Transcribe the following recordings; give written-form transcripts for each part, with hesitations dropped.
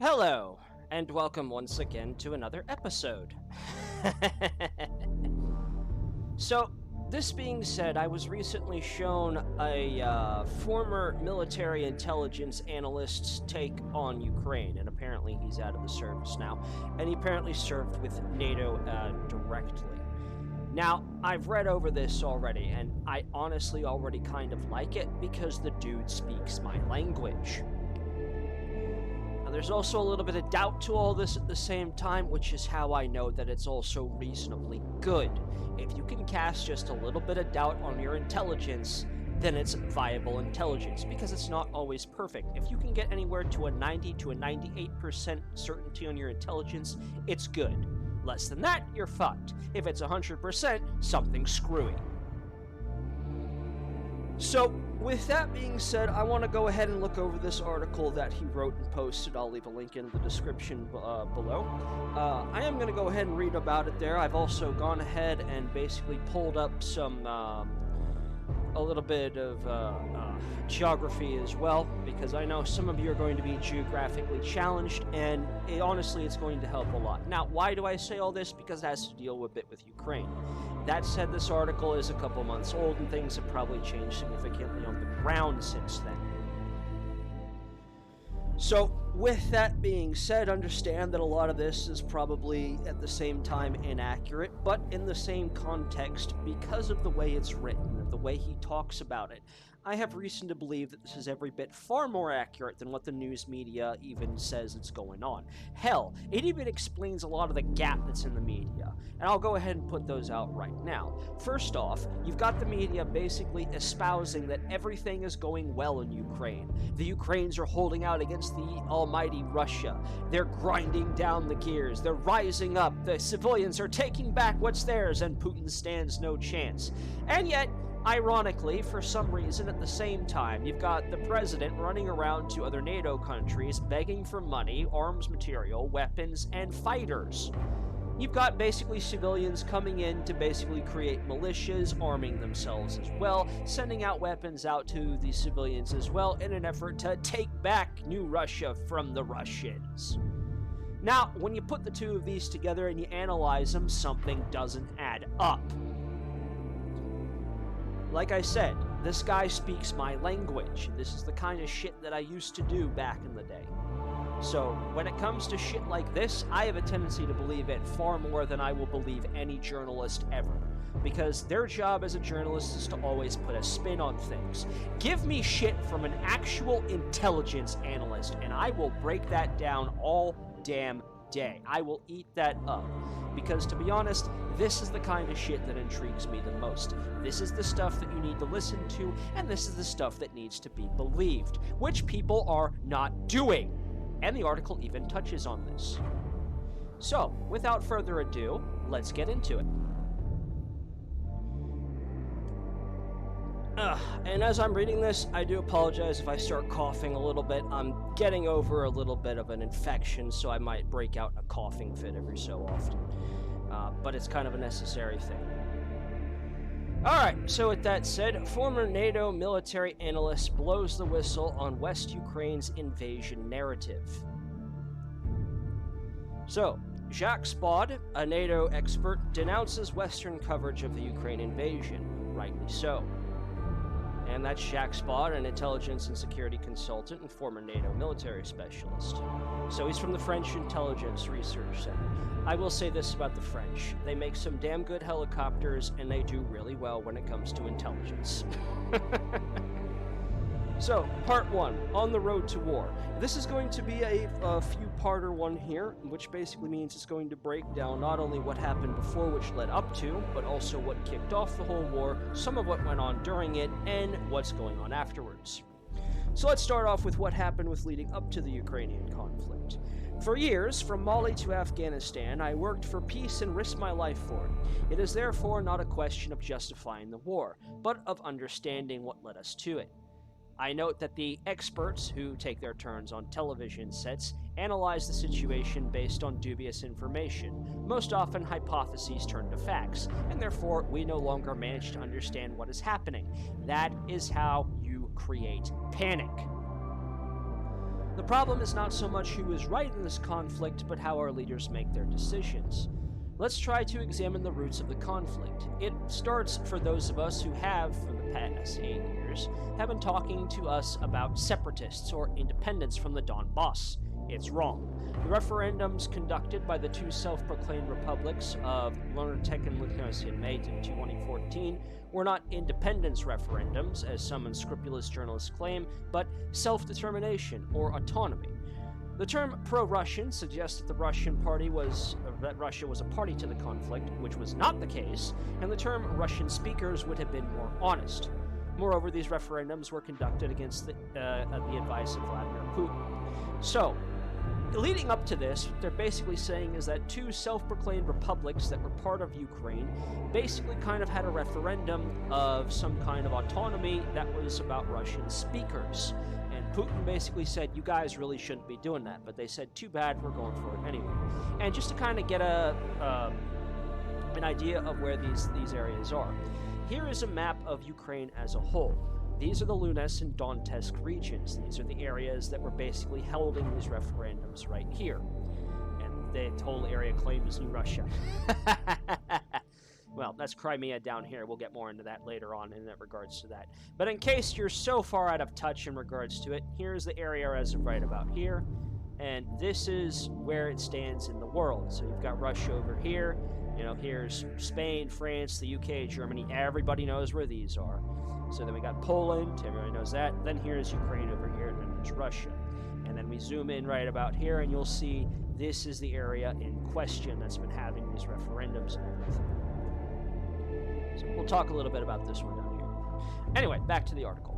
Hello, and welcome once again to another episode. So, this being said, I was recently shown a former military intelligence analyst's take on Ukraine, and apparently he's out of the service now, and he apparently served with NATO directly. Now, I've read over this already, and I honestly already kind of like it because the dude speaks my language. Now, there's also a little bit of doubt to all this at the same time, which is how I know that it's also reasonably good. If you can cast just a little bit of doubt on your intelligence, then it's viable intelligence, because it's not always perfect. If you can get anywhere to a 90 to a 98% certainty on your intelligence, it's good. Less than that, you're fucked. If it's 100%, something's screwy. So, with that being said, I want to go ahead and look over this article that he wrote and posted. I'll leave a link in the description below. I am going to go ahead and read about it there. I've also gone ahead and basically pulled up some, a little bit of geography as well, because I know some of you are going to be geographically challenged, and honestly, it's going to help a lot. Now, why do I say all this? Because it has to deal a bit with Ukraine. That said, this article is a couple months old, and things have probably changed significantly on the ground since then. So, with that being said, understand that a lot of this is probably at the same time inaccurate, but in the same context, because of the way it's written, of the way he talks about it, I have reason to believe that this is every bit far more accurate than what the news media even says it's going on. Hell, it even explains a lot of the gap that's in the media, and I'll go ahead and put those out right now. First off, you've got the media basically espousing that everything is going well in Ukraine. The Ukrainians are holding out against the almighty Russia. They're grinding down the gears. They're rising up. The civilians are taking back what's theirs, and Putin stands no chance. And yet, ironically, for some reason, at the same time, you've got the president running around to other NATO countries begging for money, arms material, weapons, and fighters. You've got basically civilians coming in to basically create militias, arming themselves as well, sending out weapons out to the civilians as well in an effort to take back New Russia from the Russians. Now, when you put the two of these together and you analyze them, something doesn't add up. Like I said, this guy speaks my language. This is the kind of shit that I used to do back in the day. So, when it comes to shit like this, I have a tendency to believe it far more than I will believe any journalist ever. Because their job as a journalist is to always put a spin on things. Give me shit from an actual intelligence analyst, and I will break that down all damn day. I will eat that up. Because, to be honest, this is the kind of shit that intrigues me the most. This is the stuff that you need to listen to, and this is the stuff that needs to be believed, which people are not doing. And the article even touches on this. So, without further ado, let's get into it. And as I'm reading this, I do apologize if I start coughing a little bit. I'm getting over a little bit of an infection, so I might break out in a coughing fit every so often. But it's kind of a necessary thing. Alright, so with that said, former NATO military analyst blows the whistle on West Ukraine's invasion narrative. So, Jacques Spad, a NATO expert, denounces Western coverage of the Ukraine invasion. Rightly so. And that's Jacques Spad, an intelligence and security consultant and former NATO military specialist. So he's from the French Intelligence Research Center. I will say this about the French. They make some damn good helicopters, and they do really well when it comes to intelligence. So, part 1, On the Road to War. This is going to be a few-parter one here, which basically means it's going to break down not only what happened before, which led up to, but also what kicked off the whole war, some of what went on during it, and what's going on afterwards. So let's start off with what happened with leading up to the Ukrainian conflict. For years, from Mali to Afghanistan, I worked for peace and risked my life for it. It is therefore not a question of justifying the war, but of understanding what led us to it. I note that the experts, who take their turns on television sets, analyze the situation based on dubious information. Most often, hypotheses turn to facts, and therefore we no longer manage to understand what is happening. That is how you create panic. The problem is not so much who is right in this conflict, but how our leaders make their decisions. Let's try to examine the roots of the conflict. It starts for those of us who have, for the past 8 years, have been talking to us about separatists or independence from the Donbass. It's wrong. The referendums conducted by the two self-proclaimed republics of Donetsk and Luhansk in May 2014 were not independence referendums, as some unscrupulous journalists claim, but self-determination or autonomy. The term pro-Russian suggests that that Russia was a party to the conflict, which was not the case, and the term Russian speakers would have been more honest. Moreover, these referendums were conducted against the advice of Vladimir Putin. So, leading up to this, what they're basically saying is that two self-proclaimed republics that were part of Ukraine basically kind of had a referendum of some kind of autonomy that was about Russian speakers. And Putin basically said, you guys really shouldn't be doing that. But they said, too bad, we're going for it anyway. And just to kind of get an idea of where these areas are, here is a map of Ukraine as a whole. These are the Luhansk and Donetsk regions. These are the areas that were basically holding these referendums right here. And the whole area claimed as New Russia. Well, that's Crimea down here. We'll get more into that later on in regards to that. But in case you're so far out of touch in regards to it, here's the area as of right about here. And this is where it stands in the world. So you've got Russia over here. You know, here's Spain, France, the UK, Germany. Everybody knows where these are. So then we got Poland, everybody knows that. Then here's Ukraine over here, and then there's Russia. And then we zoom in right about here, and you'll see this is the area in question that's been having these referendums and everything. So we'll talk a little bit about this one down here. Anyway, back to the article.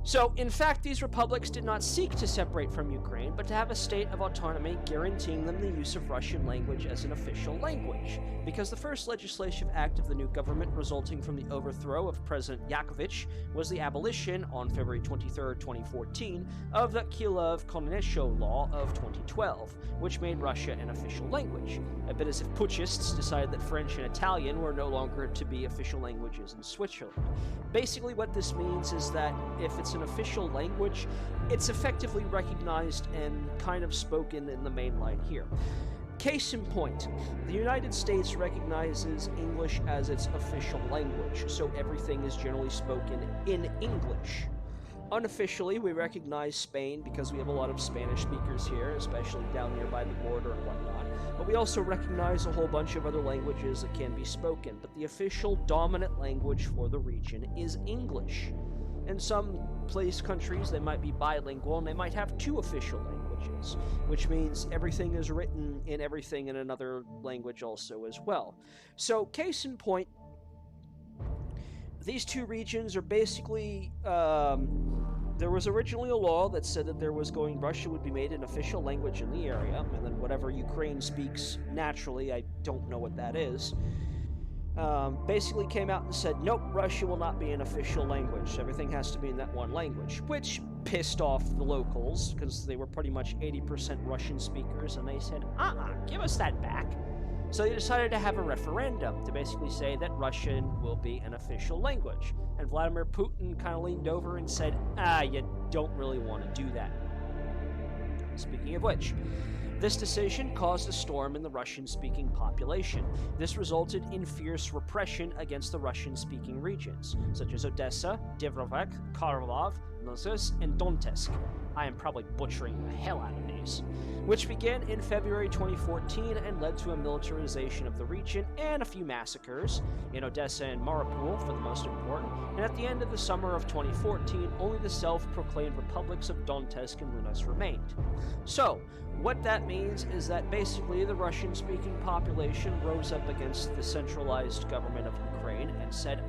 So, in fact, these republics did not seek to separate from Ukraine, but to have a state of autonomy guaranteeing them the use of Russian language as an official language. Because the first legislative act of the new government resulting from the overthrow of President Yakovich was the abolition, on February 23, 2014, of the Kiev-Kononenko Law of 2012, which made Russia an official language. A bit as if putschists decided that French and Italian were no longer to be official languages in Switzerland. Basically, what this means is that if it's an official language, it's effectively recognized and kind of spoken in the main line here. Case in point, the United States recognizes English as its official language, so everything is generally spoken in English. Unofficially, we recognize Spain because we have a lot of Spanish speakers here, especially down near by the border and whatnot. But we also recognize a whole bunch of other languages that can be spoken, but the official dominant language for the region is English. In some countries, they might be bilingual, and they might have two official languages, which means everything is written in everything in another language also as well. So, case in point, these two regions are basically, there was originally a law that said that Russia would be made an official language in the area, and then whatever Ukraine speaks naturally, I don't know what that is, basically came out and said, nope, Russia will not be an official language. Everything has to be in that one language, which pissed off the locals, because they were pretty much 80% Russian speakers, and they said, give us that back. So they decided to have a referendum to basically say that Russian will be an official language. And Vladimir Putin kind of leaned over and said, you don't really want to do that. Speaking of which, this decision caused a storm in the Russian-speaking population. This resulted in fierce repression against the Russian-speaking regions, such as Odessa, Dnipropetrovsk, Kharkov, Luhansk, and Donetsk. I am probably butchering the hell out of these, which began in February 2014 and led to a militarization of the region and a few massacres, in Odessa and Mariupol for the most important, and at the end of the summer of 2014, only the self-proclaimed republics of Donetsk and Luhansk remained. So, what that means is that basically the Russian-speaking population rose up against the centralized government of Ukraine and said,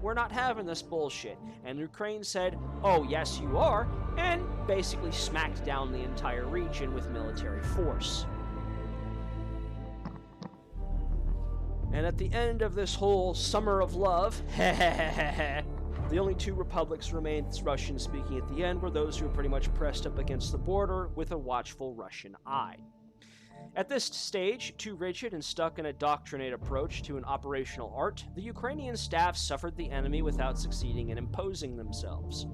we're not having this bullshit. And Ukraine said, oh, yes, you are, and basically smacked down the entire region with military force. And at the end of this whole summer of love, the only two republics remained Russian-speaking at the end were those who were pretty much pressed up against the border with a watchful Russian eye. At this stage, too rigid and stuck in a doctrinate approach to an operational art, the Ukrainian staff suffered the enemy without succeeding in imposing themselves.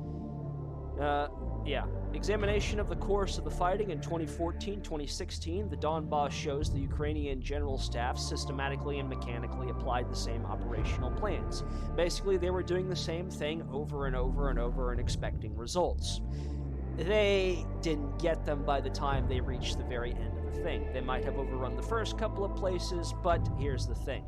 Yeah. Examination of the course of the fighting in 2014-2016, the Donbass shows the Ukrainian general staff systematically and mechanically applied the same operational plans. Basically, they were doing the same thing over and over and over and expecting results. They didn't get them by the time they reached the very end of the thing. They might have overrun the first couple of places, but here's the thing.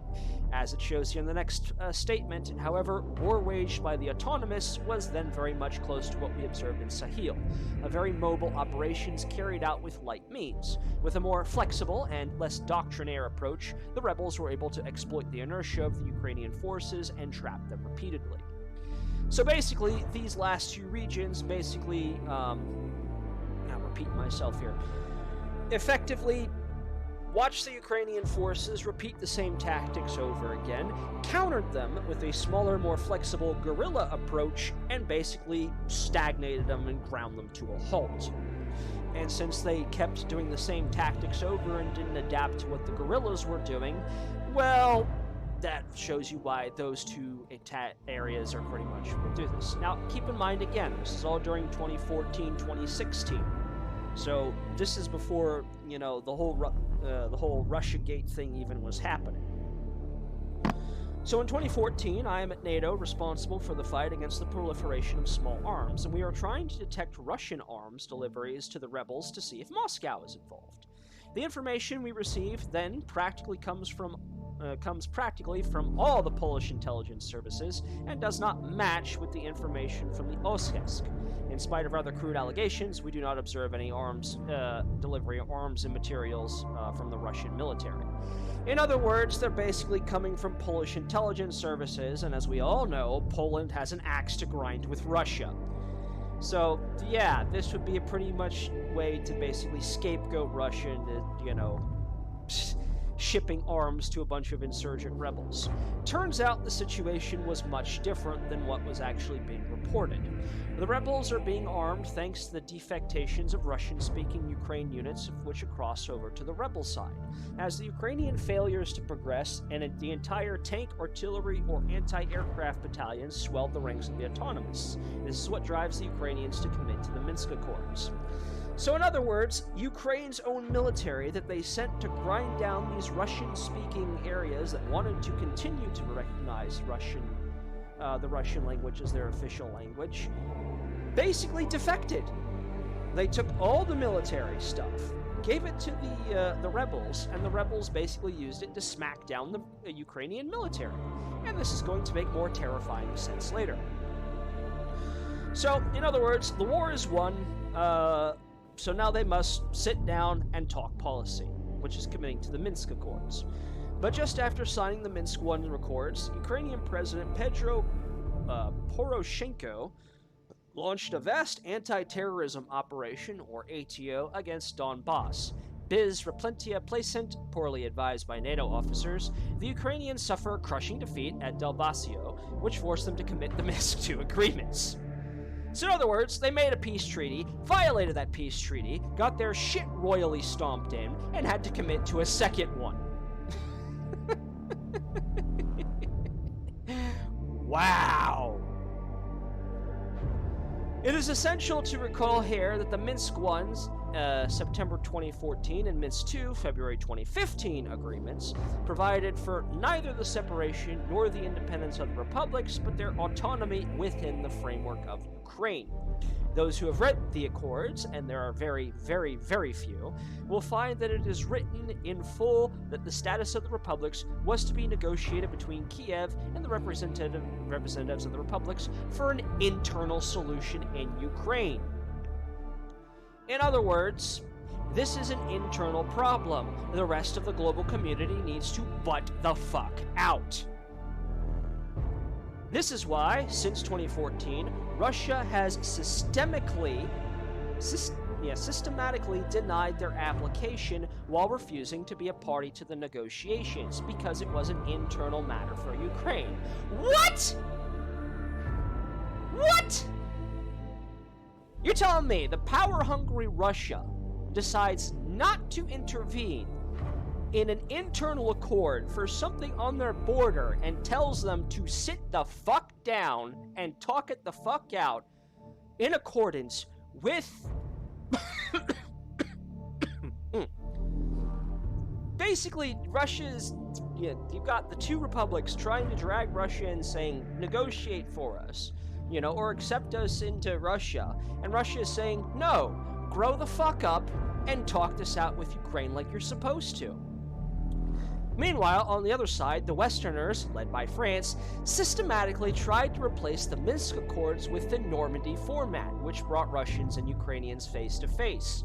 As it shows here in the next statement, however, war waged by the autonomous was then very much close to what we observed in Sahel, a very mobile operations carried out with light means. With a more flexible and less doctrinaire approach, the rebels were able to exploit the inertia of the Ukrainian forces and trap them repeatedly. So basically, these last two regions basically, I'm repeating myself here, effectively watched the Ukrainian forces repeat the same tactics over again, countered them with a smaller, more flexible guerrilla approach, and basically stagnated them and ground them to a halt. And since they kept doing the same tactics over and didn't adapt to what the guerrillas were doing, well, that shows you why those two areas are pretty much will do this. Now, keep in mind again, this is all during 2014-2016. So this is before, the whole Russiagate thing even was happening. So in 2014, I am at NATO responsible for the fight against the proliferation of small arms, and we are trying to detect Russian arms deliveries to the rebels to see if Moscow is involved. The information we receive then practically comes practically from all the Polish intelligence services and does not match with the information from the OSCESC. In spite of rather crude allegations, we do not observe any delivery of arms and materials from the Russian military. In other words, they're basically coming from Polish intelligence services, and as we all know, Poland has an axe to grind with Russia. So, yeah, this would be a pretty much way to basically scapegoat Russia into, shipping arms to a bunch of insurgent rebels. Turns out the situation was much different than what was actually being reported. The rebels are being armed thanks to the defectations of Russian-speaking Ukraine units, of which cross over to the rebel side. As the Ukrainian failures to progress and the entire tank, artillery, or anti-aircraft battalions swelled the ranks of the autonomous. This is what drives the Ukrainians to commit to the Minsk Accords. So in other words, Ukraine's own military that they sent to grind down these Russian-speaking areas that wanted to continue to recognize the Russian language as their official language, basically defected. They took all the military stuff, gave it to the rebels, and the rebels basically used it to smack down the Ukrainian military. And this is going to make more terrifying sense later. So, in other words, the war is won, so now they must sit down and talk policy, which is committing to the Minsk Accords. But just after signing the Minsk I Accords, Ukrainian President Petro Poroshenko launched a vast anti-terrorism operation, or ATO, against Donbass. Biz replentia placent, poorly advised by NATO officers, the Ukrainians suffer a crushing defeat at Delbasio, which forced them to commit the Minsk II agreements. So in other words, they made a peace treaty, violated that peace treaty, got their shit royally stomped in, and had to commit to a second one. Wow! It is essential to recall here that the Minsk I's September 2014 and Minsk II February 2015 agreements provided for neither the separation nor the independence of the republics, but their autonomy within the framework of Ukraine. Those who have read the Accords, and there are very, very, very few, will find that it is written in full that the status of the republics was to be negotiated between Kiev and the representatives of the republics for an internal solution in Ukraine. In other words, this is an internal problem. The rest of the global community needs to butt the fuck out. This is why, since 2014, Russia has systematically denied their application while refusing to be a party to the negotiations because it was an internal matter for Ukraine. What? What? You're telling me the power-hungry Russia decides not to intervene in an internal accord for something on their border and tells them to sit the fuck down and talk it the fuck out in accordance with basically Russia's, you've got the two republics trying to drag Russia in, saying, negotiate for us, or accept us into Russia. And Russia is saying, no, grow the fuck up and talk this out with Ukraine like you're supposed to. Meanwhile, on the other side, the Westerners, led by France, systematically tried to replace the Minsk Accords with the Normandy format, which brought Russians and Ukrainians face to face.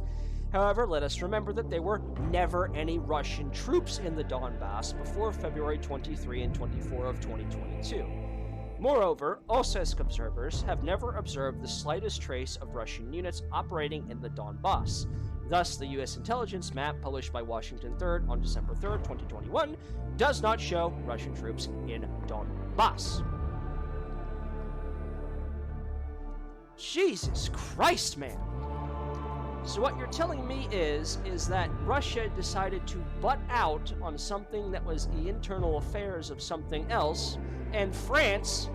However, let us remember that there were never any Russian troops in the Donbass before February 23 and 24 of 2022. Moreover, OSCE observers have never observed the slightest trace of Russian units operating in the Donbass. Thus, the U.S. intelligence map published by Washington 3rd on December 3rd, 2021, does not show Russian troops in Donbass. Jesus Christ, man! So what you're telling me is that Russia decided to butt out on something that was the internal affairs of something else, and France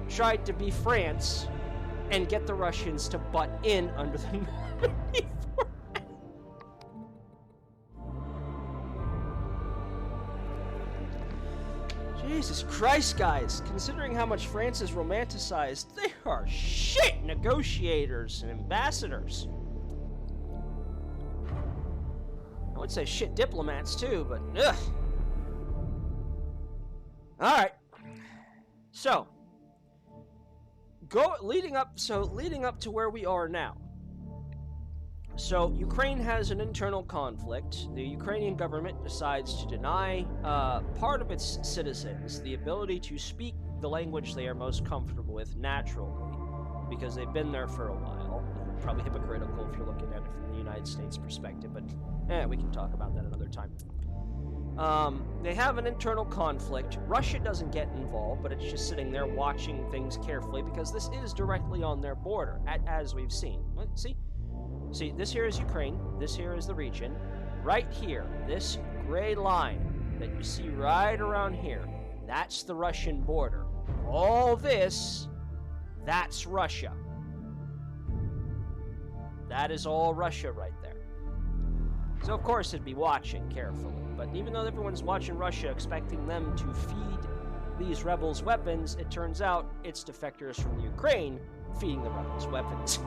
tried to be France and get the Russians to butt in under the Normandy format. Jesus Christ, guys. Considering how much France is romanticized, they are shit negotiators and ambassadors. I would say shit diplomats too, but ugh. Alright. So leading up to where we are now. So Ukraine has an internal conflict. The Ukrainian government decides to deny part of its citizens the ability to speak the language they are most comfortable with naturally, because they've been there for a while. Probably hypocritical if you're looking at it from the United States perspective, but we can talk about that another time. They have an internal conflict. Russia doesn't get involved, but it's just sitting there watching things carefully because this is directly on their border, as we've seen. See, this here is Ukraine, this here is the region. Right here, this gray line that you see right around here, that's the Russian border. All this, that's Russia. That is all Russia right there. So of course it'd be watching carefully, but even though everyone's watching Russia expecting them to feed these rebels weapons, it turns out it's defectors from Ukraine feeding the rebels weapons.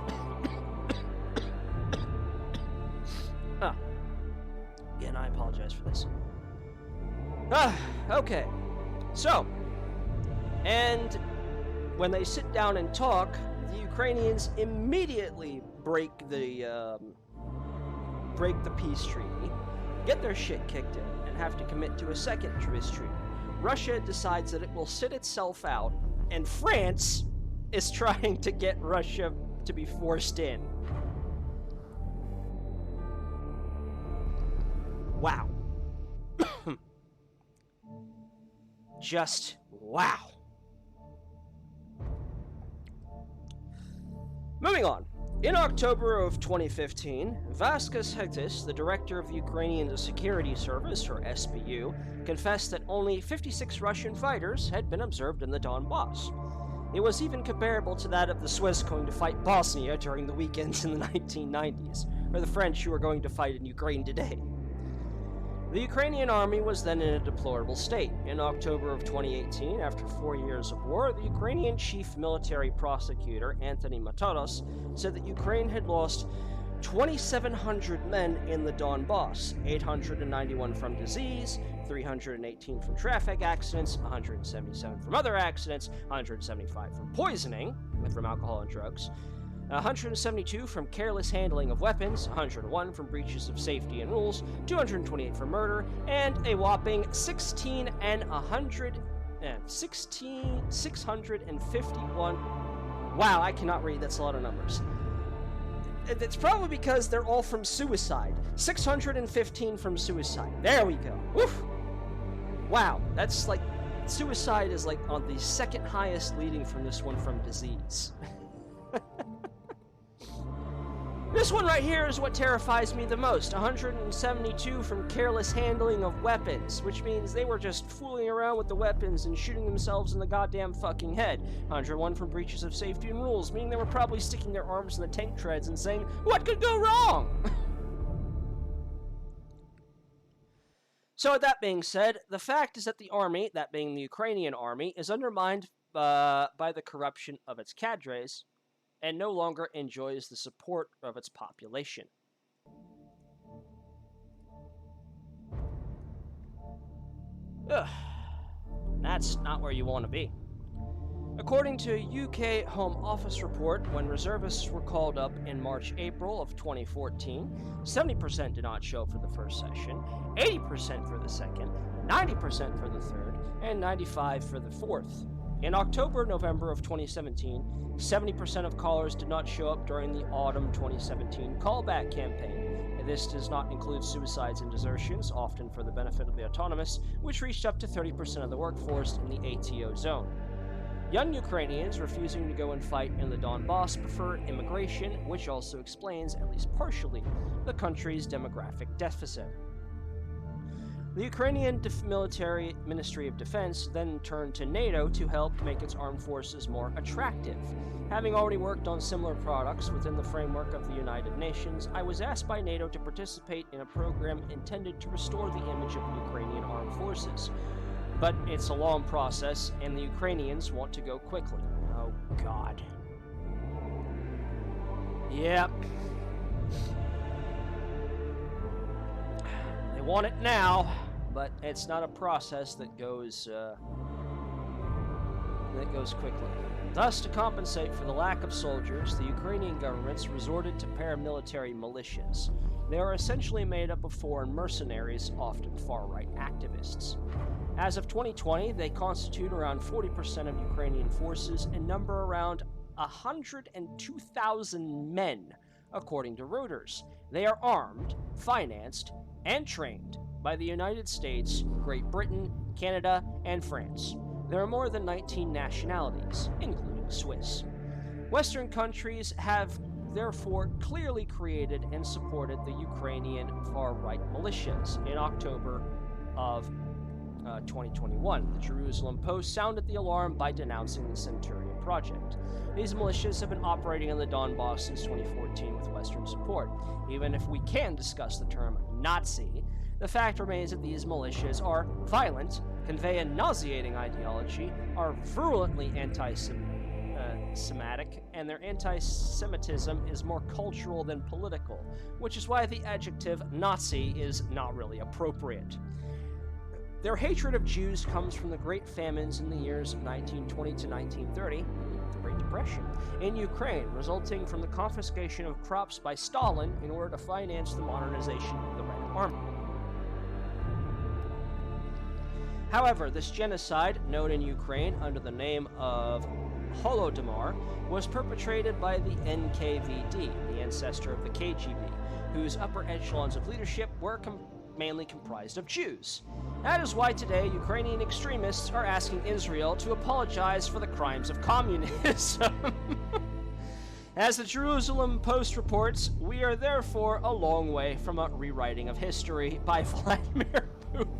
Again, I apologize for this. Okay. So, and when they sit down and talk, the Ukrainians immediately break the peace treaty, get their shit kicked in, and have to commit to a second peace treaty. Russia decides that it will sit itself out, and France is trying to get Russia to be forced in. Wow. Just wow. Moving on. In October of 2015, Vaskas Hektis, the director of the Ukrainian Security Service, or SBU, confessed that only 56 Russian fighters had been observed in the Donbass. It was even comparable to that of the Swiss going to fight Bosnia during the weekends in the 1990s, or the French who are going to fight in Ukraine today. The Ukrainian army was then in a deplorable state. In October of 2018, after 4 years of war, the Ukrainian chief military prosecutor, Anthony Mataros, said that Ukraine had lost 2,700 men in the Donbass, 891 from disease, 318 from traffic accidents, 177 from other accidents, 175 from poisoning, from alcohol and drugs, 172 from careless handling of weapons, 101 from breaches of safety and rules, 228 for murder, and a whopping 651. Wow, I cannot read. That's a lot of numbers. It's probably because they're all from suicide. 615 from suicide. There we go. Woof! Wow, that's like, suicide is like on the second highest, leading from this one from disease. This one right here is what terrifies me the most. 172 from careless handling of weapons, which means they were just fooling around with the weapons and shooting themselves in the goddamn fucking head. 101 from breaches of safety and rules, meaning they were probably sticking their arms in the tank treads and saying, "What could go wrong?" So with that being said, the fact is that the army, that being the Ukrainian army, is undermined by the corruption of its cadres and no longer enjoys the support of its population. Ugh. That's not where you want to be. According to a UK Home Office report, when reservists were called up in March-April of 2014, 70% did not show up for the first session, 80% for the second, 90% for the third, and 95% for the fourth. In October-November of 2017, 70% of callers did not show up during the autumn 2017 callback campaign. This does not include suicides and desertions, often for the benefit of the autonomous, which reached up to 30% of the workforce in the ATO zone. Young Ukrainians refusing to go and fight in the Donbass prefer immigration, which also explains, at least partially, the country's demographic deficit. The Ukrainian military Ministry of Defense then turned to NATO to help make its armed forces more attractive. Having already worked on similar products within the framework of the United Nations, I was asked by NATO to participate in a program intended to restore the image of the Ukrainian armed forces. But it's a long process, and the Ukrainians want to go quickly. Oh, God. Yep. They want it now, but it's not a process that goes quickly. Thus, to compensate for the lack of soldiers, the Ukrainian governments resorted to paramilitary militias. They are essentially made up of foreign mercenaries, often far-right activists. As of 2020, they constitute around 40% of Ukrainian forces and number around 102,000 men, according to Reuters. They are armed, financed, and trained by the United States, Great Britain, Canada, and France. There are more than 19 nationalities, including Swiss. Western countries have therefore clearly created and supported the Ukrainian far-right militias. In October of 2021, the Jerusalem Post sounded the alarm by denouncing the Centurion Project. These militias have been operating in the Donbass since 2014 with Western support. Even if we can discuss the term Nazi, the fact remains that these militias are violent, convey a nauseating ideology, are virulently anti-Semitic, and their anti-Semitism is more cultural than political, which is why the adjective Nazi is not really appropriate. Their hatred of Jews comes from the Great Famines in the years of 1920 to 1930, the Great Depression, in Ukraine, resulting from the confiscation of crops by Stalin in order to finance the modernization of the Red Army. However, this genocide, known in Ukraine under the name of Holodomor, was perpetrated by the NKVD, the ancestor of the KGB, whose upper echelons of leadership were mainly comprised of Jews. That is why today Ukrainian extremists are asking Israel to apologize for the crimes of communism. As the Jerusalem Post reports, we are therefore a long way from a rewriting of history by Vladimir Putin.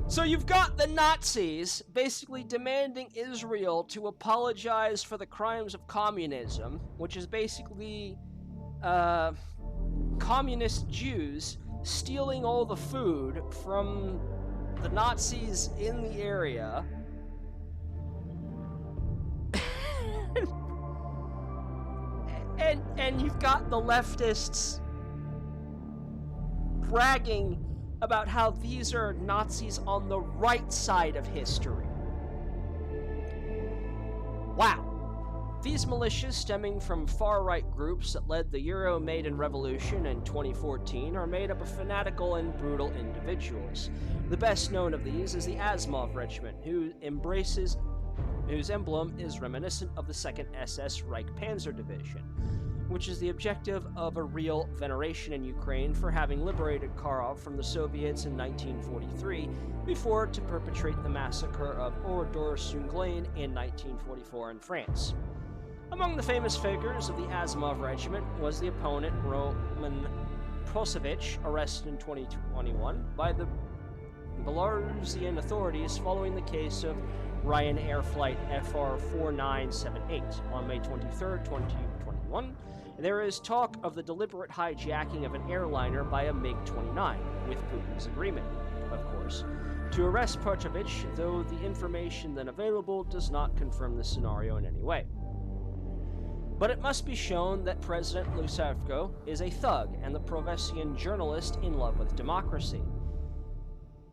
So you've got the Nazis basically demanding Israel to apologize for the crimes of communism, which is basically communist Jews stealing all the food from the Nazis in the area. and you've got the leftists bragging about how these are Nazis on the right side of history. Wow. These militias, stemming from far-right groups that led the Euro-Maidan Revolution in 2014, are made up of fanatical and brutal individuals. The best known of these is the Azov Regiment, whose emblem is reminiscent of the 2nd SS Reich Panzer Division, which is the objective of a real veneration in Ukraine for having liberated Kharkov from the Soviets in 1943, before to perpetrate the massacre of Orodor-Sunglain in 1944 in France. Among the famous figures of the Azimov Regiment was the opponent Roman Protasevich, arrested in 2021 by the Belarusian authorities following the case of Ryanair flight FR4978 on May 23, 2021. There is talk of the deliberate hijacking of an airliner by a MiG-29, with Putin's agreement, of course, to arrest Protasevich, though the information then available does not confirm the scenario in any way. But it must be shown that President Lushenko is a thug and the Provesian journalist in love with democracy.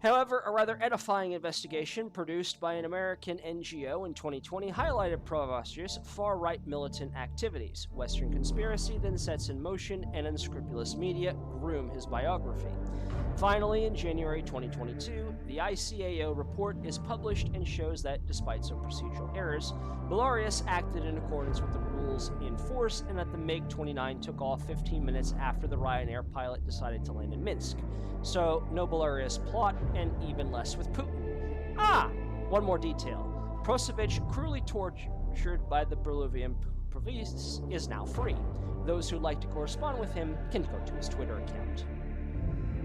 However, a rather edifying investigation produced by an American NGO in 2020 highlighted Provesia's far-right militant activities. Western conspiracy then sets in motion, and unscrupulous media groom his biography. Finally, in January 2022, the ICAO report is published and shows that, despite some procedural errors, Belarus acted in accordance with the rules in force, and that the MiG-29 took off 15 minutes after the Ryanair pilot decided to land in Minsk. So, no Belarus plot, and even less with Putin. One more detail. Protasevich, cruelly tortured by the Belarusian police, is now free. Those who'd like to correspond with him can go to his Twitter account.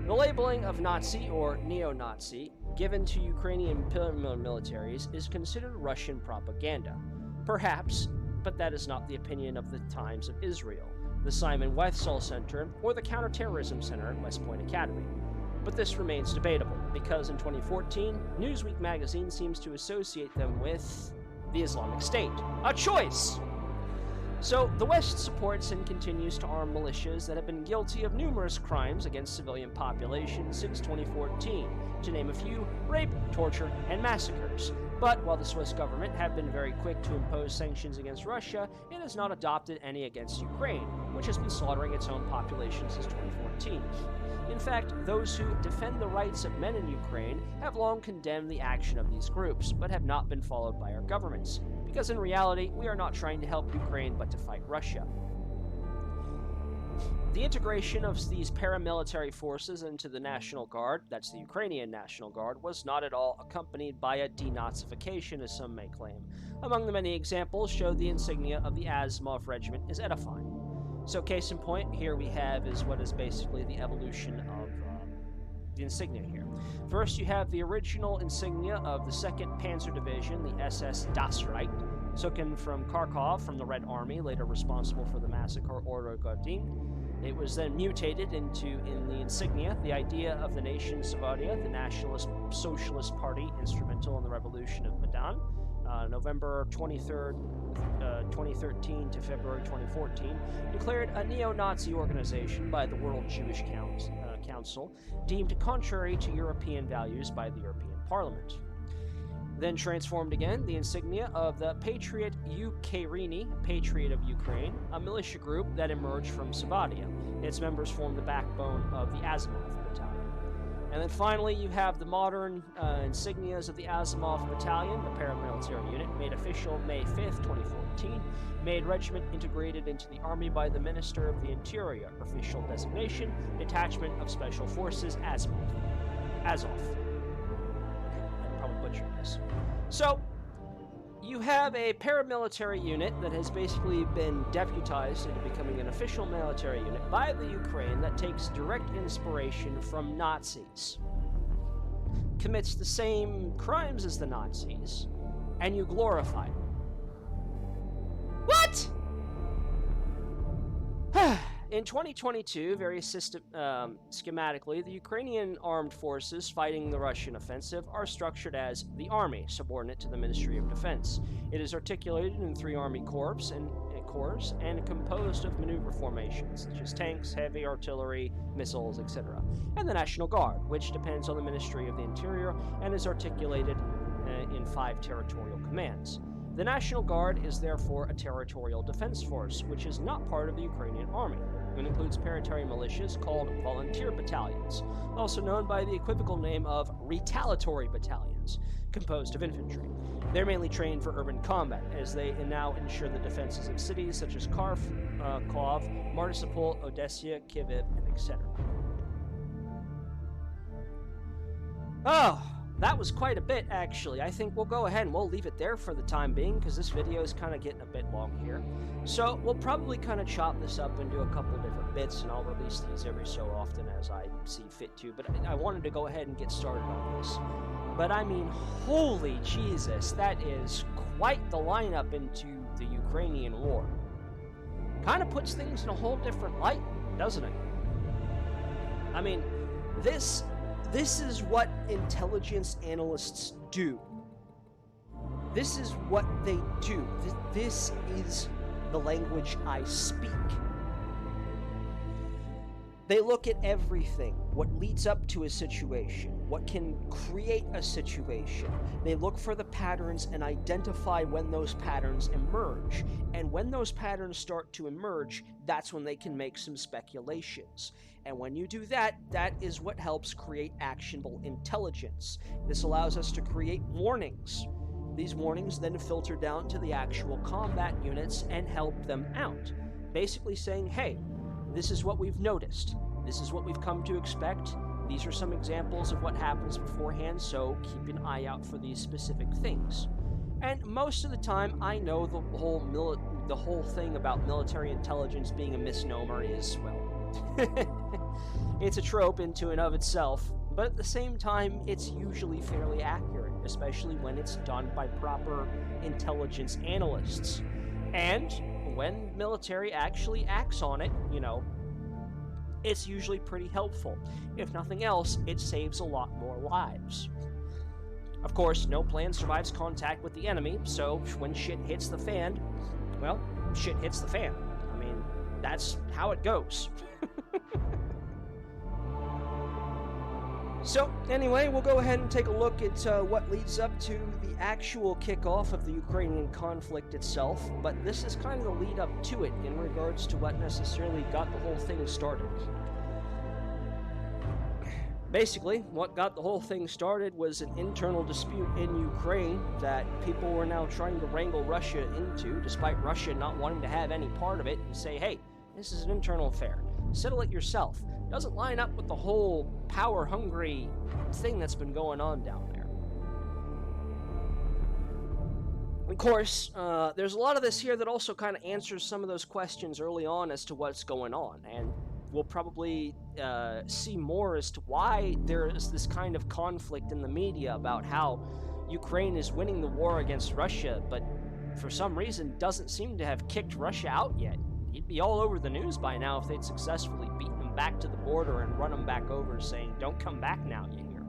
The labeling of Nazi or neo-Nazi given to Ukrainian militaries is considered Russian propaganda. Perhaps, but that is not the opinion of the Times of Israel, the Simon Wiesenthal Center, or the Counterterrorism Center at West Point Academy. But this remains debatable, because in 2014, Newsweek magazine seems to associate them with the Islamic State. A choice! So, the West supports and continues to arm militias that have been guilty of numerous crimes against civilian populations since 2014, to name a few: rape, torture, and massacres. But while the Swiss government have been very quick to impose sanctions against Russia, it has not adopted any against Ukraine, which has been slaughtering its own population since 2014. In fact, those who defend the rights of men in Ukraine have long condemned the action of these groups, but have not been followed by our governments. Because in reality, we are not trying to help Ukraine, but to fight Russia. The integration of these paramilitary forces into the National Guard, that's the Ukrainian National Guard, was not at all accompanied by a denazification, as some may claim. Among the many examples showed the insignia of the Azimov Regiment is edifying. So case in point, here we have is what is basically the evolution of the insignia here. First, you have the original insignia of the 2nd Panzer Division, the SS Das Reich, taken from Kharkov from the Red Army, later responsible for the massacre Order Godin. It was then mutated into, in the insignia, the idea of the nation Savoia, the Nationalist Socialist Party, instrumental in the Revolution of Maidan, November 23rd, 2013 to February 2014, declared a neo-Nazi organization by the World Jewish Council, deemed contrary to European values by the European Parliament. Then transformed again, the insignia of the Patriot Ukraini, Patriot of Ukraine, a militia group that emerged from Savoia. Its members formed the backbone of the Azimov Battalion. And then finally, you have the modern insignias of the Azimov Battalion, the paramilitary unit, made official May 5th, 2014, made regiment integrated into the Army by the Minister of the Interior, official designation, Detachment of Special Forces, Azov. I'm probably butchering this. So, you have a paramilitary unit that has basically been deputized into becoming an official military unit by the Ukraine that takes direct inspiration from Nazis, commits the same crimes as the Nazis, and you glorify them. What? In 2022, very schematically, the Ukrainian armed forces fighting the Russian offensive are structured as the Army, subordinate to the Ministry of Defense. It is articulated in 3 Army corps and composed of maneuver formations, such as tanks, heavy artillery, missiles, etc., and the National Guard, which depends on the Ministry of the Interior and is articulated in 5 territorial commands. The National Guard is therefore a territorial defense force, which is not part of the Ukrainian army. It includes paramilitary militias called volunteer battalions, also known by the equivocal name of retaliatory battalions, composed of infantry. They're mainly trained for urban combat, as they now ensure the defenses of cities such as Kharkov, Martysopol, Odessa, Kyiv, and etc. Oh, that was quite a bit, actually. I think we'll go ahead and we'll leave it there for the time being, because this video is kind of getting a bit long here. So we'll probably kind of chop this up into a couple different bits, and I'll release these every so often as I see fit to. But I wanted to go ahead and get started on this. But I mean, holy Jesus, that is quite the lineup into the Ukrainian war. Kind of puts things in a whole different light, doesn't it? I mean, this is what intelligence analysts do. This is what they do. This is the language I speak. They look at everything, what leads up to a situation, what can create a situation. They look for the patterns and identify when those patterns emerge. And when those patterns start to emerge, that's when they can make some speculations. And when you do that, that is what helps create actionable intelligence. This allows us to create warnings. These warnings then filter down to the actual combat units and help them out. Basically saying, hey, this is what we've noticed. This is what we've come to expect. These are some examples of what happens beforehand, so keep an eye out for these specific things. And most of the time, I know the whole thing about military intelligence being a misnomer is, well, it's a trope into and of itself, but at the same time, it's usually fairly accurate, especially when it's done by proper intelligence analysts. And when military actually acts on it, you know, it's usually pretty helpful. If nothing else, it saves a lot more lives. Of course, no plan survives contact with the enemy, so when shit hits the fan, well, shit hits the fan. I mean, that's how it goes. So, anyway, we'll go ahead and take a look at what leads up to the actual kickoff of the Ukrainian conflict itself, but this is kind of the lead up to it in regards to what necessarily got the whole thing started. Basically, what got the whole thing started was an internal dispute in Ukraine that people were now trying to wrangle Russia into, despite Russia not wanting to have any part of it, and say, hey, this is an internal affair. Settle it yourself. Doesn't line up with the whole power-hungry thing that's been going on down there. Of course, there's a lot of this here that also kind of answers some of those questions early on as to what's going on, and we'll probably see more as to why there is this kind of conflict in the media about how Ukraine is winning the war against Russia, but for some reason doesn't seem to have kicked Russia out yet. He'd be all over the news by now if they'd successfully beaten them back to the border and run them back over saying, don't come back now, you hear.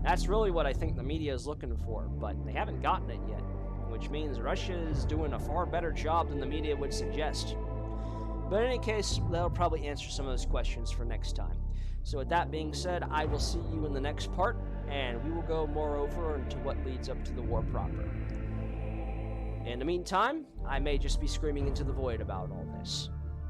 That's really what I think the media is looking for, but they haven't gotten it yet, which means Russia is doing a far better job than the media would suggest. But in any case, that'll probably answer some of those questions for next time. So with that being said, I will see you in the next part, and we will go more over into what leads up to the war proper. In the meantime, I may just be screaming into the void about all this.